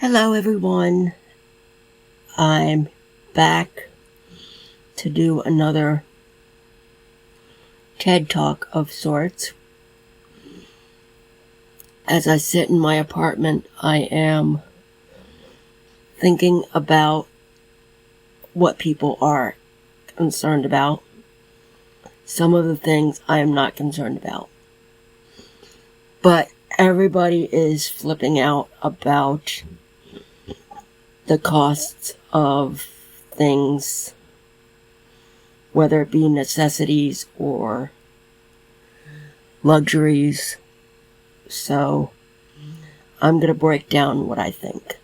Hello everyone, I'm back to do another TED Talk of sorts. As I sit in my apartment, I am thinking about what people are concerned about. Some of the things I am not concerned about. But everybody is flipping out about the costs of things, whether it be necessities or luxuries. So I'm going to break down what I think.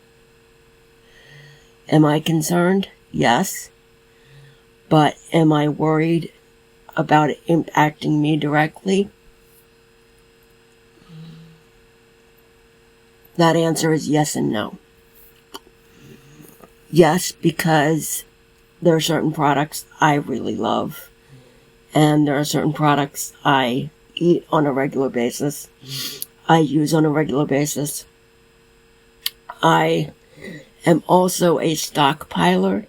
Am I concerned? Yes. But am I worried about it impacting me directly? That answer is yes and no. Yes, because there are certain products I really love, and there are certain products I eat on a regular basis, I use on a regular basis. I am also a stockpiler,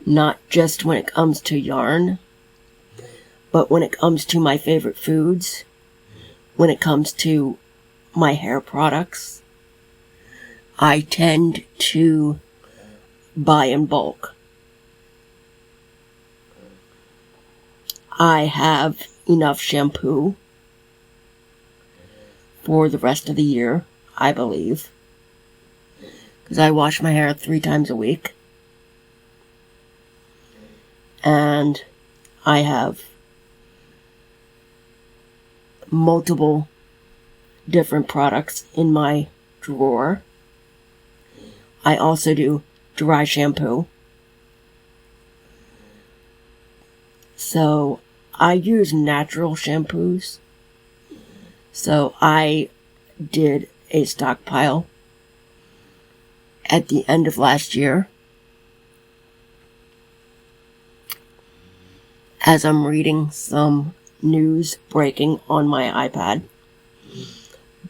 not just when it comes to yarn, but when it comes to my favorite foods, when it comes to my hair products. I tend to buy in bulk. I have enough shampoo for the rest of the year, I believe, because I wash my hair 3 times a week. And I have multiple different products in my drawer. I also do dry shampoo. So I use natural shampoos. So I did a stockpile at the end of last year. As I'm reading some news breaking on my iPad.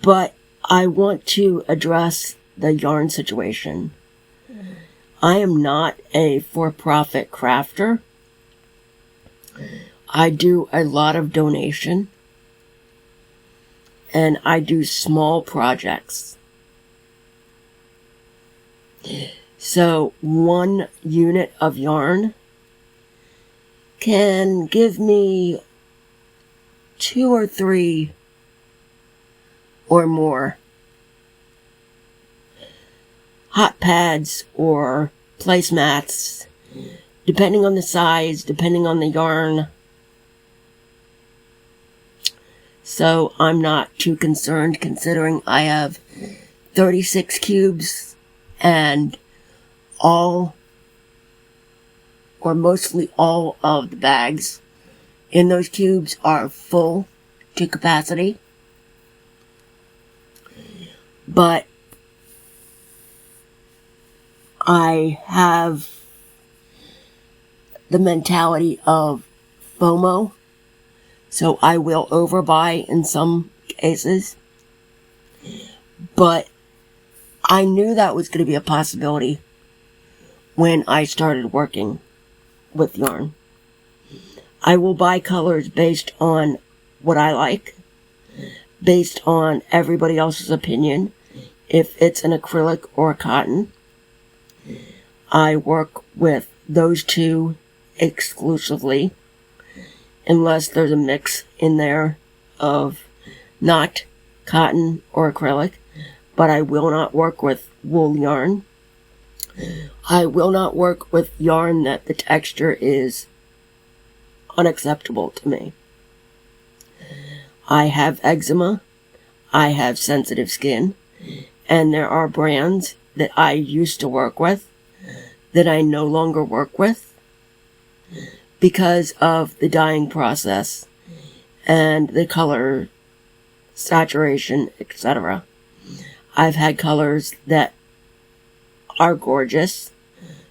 But I want to address the yarn situation. I am not a for-profit crafter. I do a lot of donation, and I do small projects. So 1 unit of yarn can give me 2 or 3 or more hot pads or placemats, depending on the size, depending on the yarn. So I'm not too concerned, considering I have 36 cubes and all, or mostly all of the bags in those cubes are full to capacity. But I have the mentality of FOMO, so I will overbuy in some cases. But I knew that was going to be a possibility when I started working with yarn. I will buy colors based on what I like, based on everybody else's opinion. If it's an acrylic or a cotton, I work with those two exclusively, unless there's a mix in there of not cotton or acrylic. But I will not work with wool yarn. I will not work with yarn that the texture is unacceptable to me. I have eczema. I have sensitive skin. And there are brands that I used to work with that I no longer work with because of the dyeing process and the color saturation, etc. I've had colors that are gorgeous,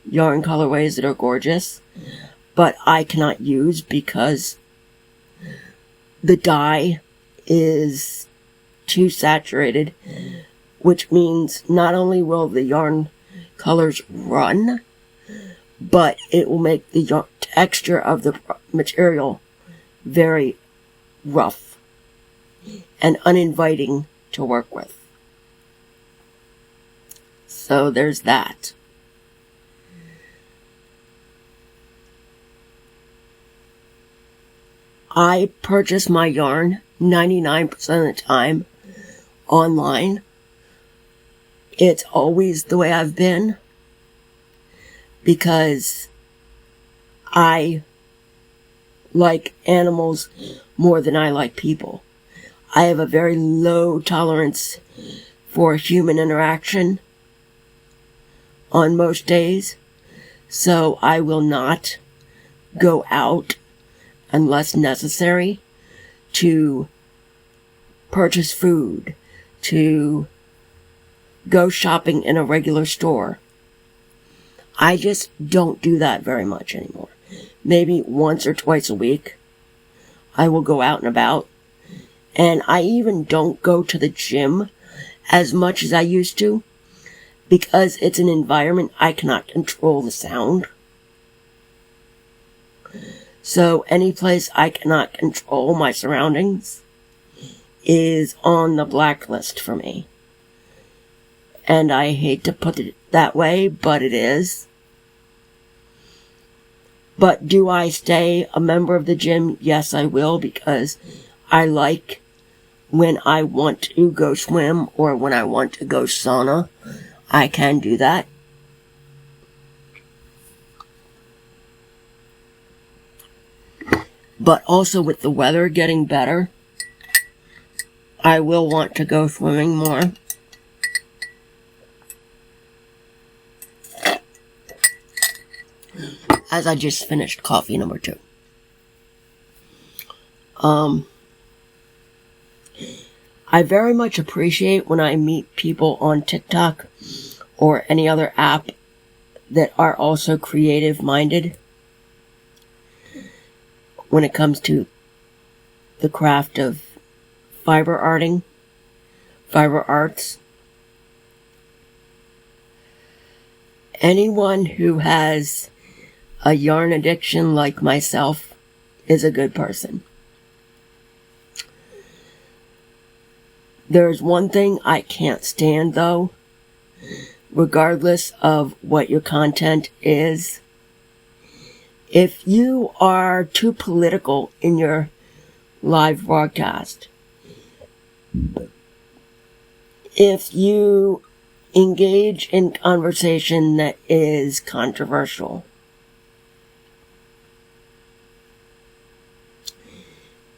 yarn colorways that are gorgeous, but I cannot use because the dye is too saturated which means not only will the yarn colors run, but it will make the texture of the material very rough and uninviting to work with. So there's that. I purchase my yarn 99% of the time online. It's always the way I've been, because I like animals more than I like people. I have a very low tolerance for human interaction on most days, so I will not go out unless necessary to purchase food, to go shopping in a regular store. I just don't do that very much anymore. Maybe once or twice a week I will go out and about, and I even don't go to the gym as much as I used to, because it's an environment I cannot control the sound. So any place I cannot control my surroundings is on the blacklist for me. And I hate to put it that way, but it is. But do I stay a member of the gym? Yes, I will, because I like when I want to go swim or when I want to go sauna, I can do that. But also with the weather getting better, I will want to go swimming more. As I just finished coffee number 2. I very much appreciate when I meet people on TikTok or any other app that are also creative-minded when it comes to the craft of fiber arts. Anyone who has a yarn addiction like myself is a good person. There's one thing I can't stand, though, regardless of what your content is. If you are too political in your live broadcast, if you engage in conversation that is controversial,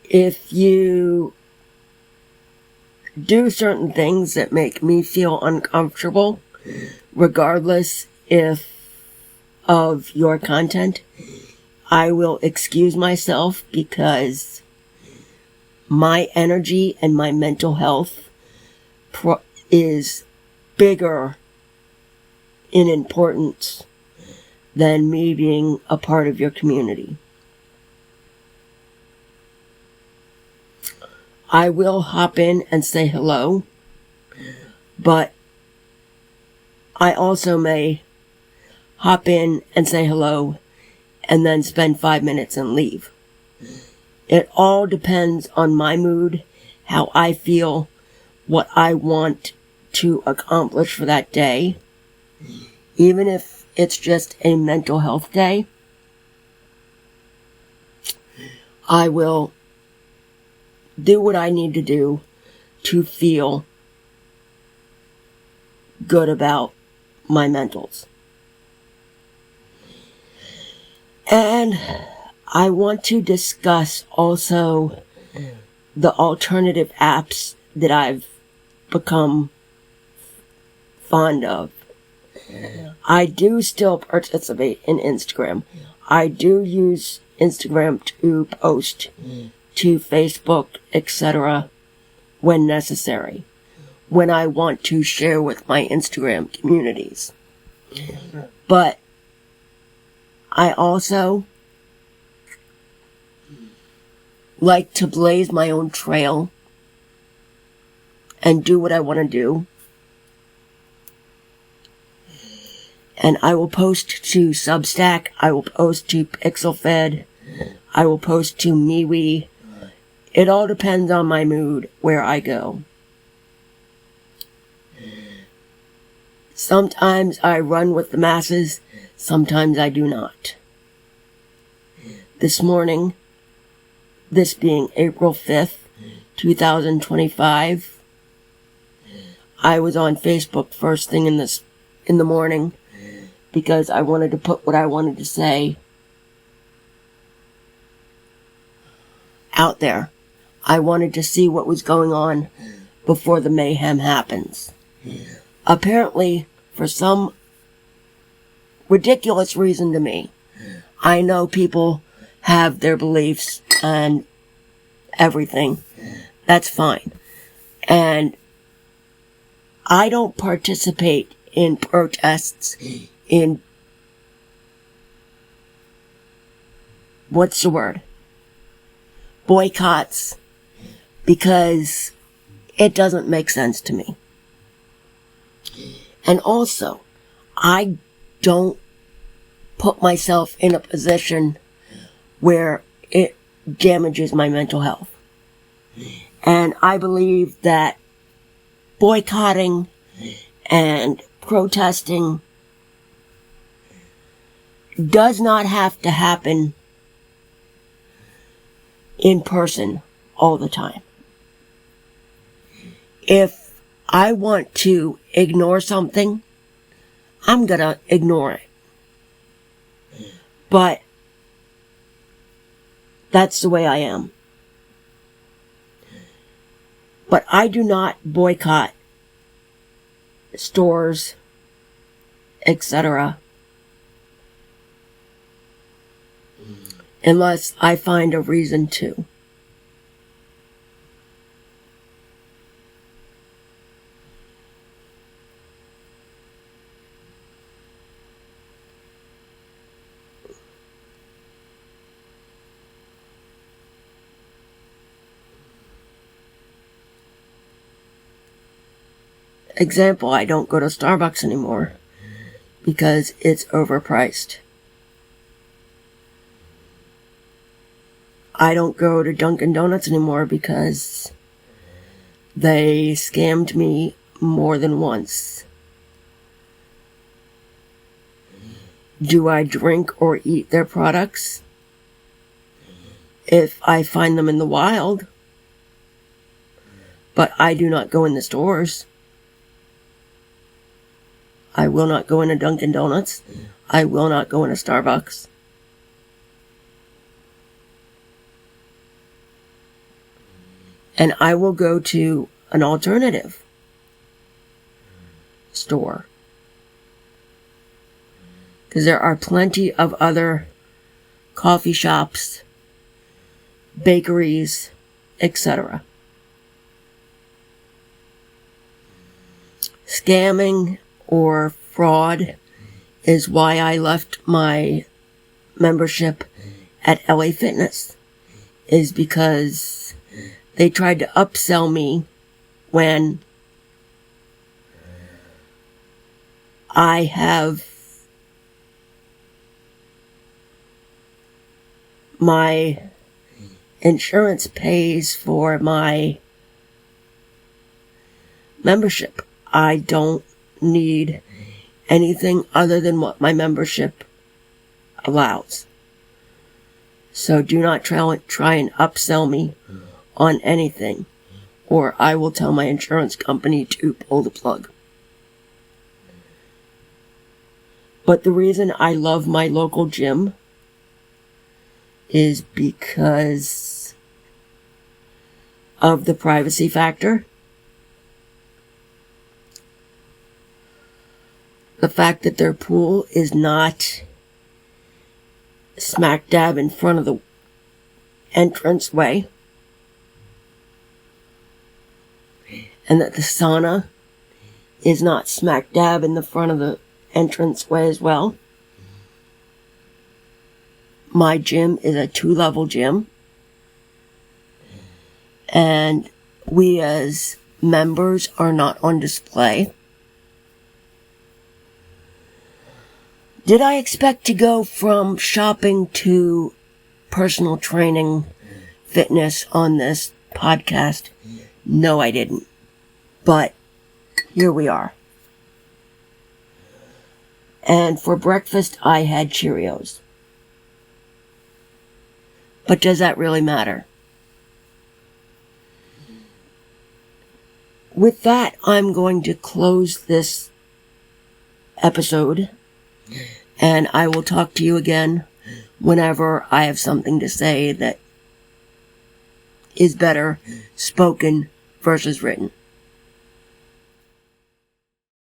if you do certain things that make me feel uncomfortable, regardless of your content, I will excuse myself, because my energy and my mental health is bigger in importance than me being a part of your community. I will hop in and say hello, but I also may hop in and say hello and then spend 5 minutes and leave. It all depends on my mood, how I feel, what I want to accomplish for that day. Even if it's just a mental health day, I will do what I need to do to feel good about my mentals. And I want to discuss also the alternative apps that I've become fond of. I do still participate in Instagram. I do use Instagram to post to Facebook, etc. when necessary, when I want to share with my Instagram communities. But I also like to blaze my own trail and do what I want to do. And I will post to Substack. I will post to PixelFed. I will post to MeWe. It all depends on my mood where I go. Sometimes I run with the masses. Sometimes I do not. This morning, this being April 5th, 2025, I was on Facebook first thing in the morning because I wanted to put what I wanted to say out there. I wanted to see what was going on before the mayhem happens. Apparently, for some ridiculous reason to me, I know people have their beliefs and everything. That's fine. And I don't participate in protests, in what's the word? Boycotts, because it doesn't make sense to me. And also, I don't put myself in a position where it damages my mental health. And I believe that boycotting and protesting does not have to happen in person all the time. If I want to ignore something, I'm gonna ignore it. But that's the way I am. But I do not boycott stores, etc., unless I find a reason to. Example, I don't go to Starbucks anymore because it's overpriced. I don't go to Dunkin' Donuts anymore because they scammed me more than once. Do I drink or eat their products? If I find them in the wild, but I do not go in the stores. I will not go into Dunkin' Donuts. I will not go into Starbucks. And I will go to an alternative store. Because there are plenty of other coffee shops, bakeries, etc. Scamming or fraud is why I left my membership at LA Fitness, is because they tried to upsell me when I have my insurance pays for my membership. I don't need anything other than what my membership allows. So do not try and upsell me on anything, or I will tell my insurance company to pull the plug. But the reason I love my local gym is because of the privacy factor. The fact that their pool is not smack dab in front of the entranceway, and that the sauna is not smack dab in the front of the entranceway as well. My gym is a 2-level gym, and we as members are not on display. Did I expect to go from shopping to personal training, fitness on this podcast? No, I didn't. But here we are. And for breakfast, I had Cheerios. But does that really matter? With that, I'm going to close this episode, and I will talk to you again whenever I have something to say that is better spoken versus written.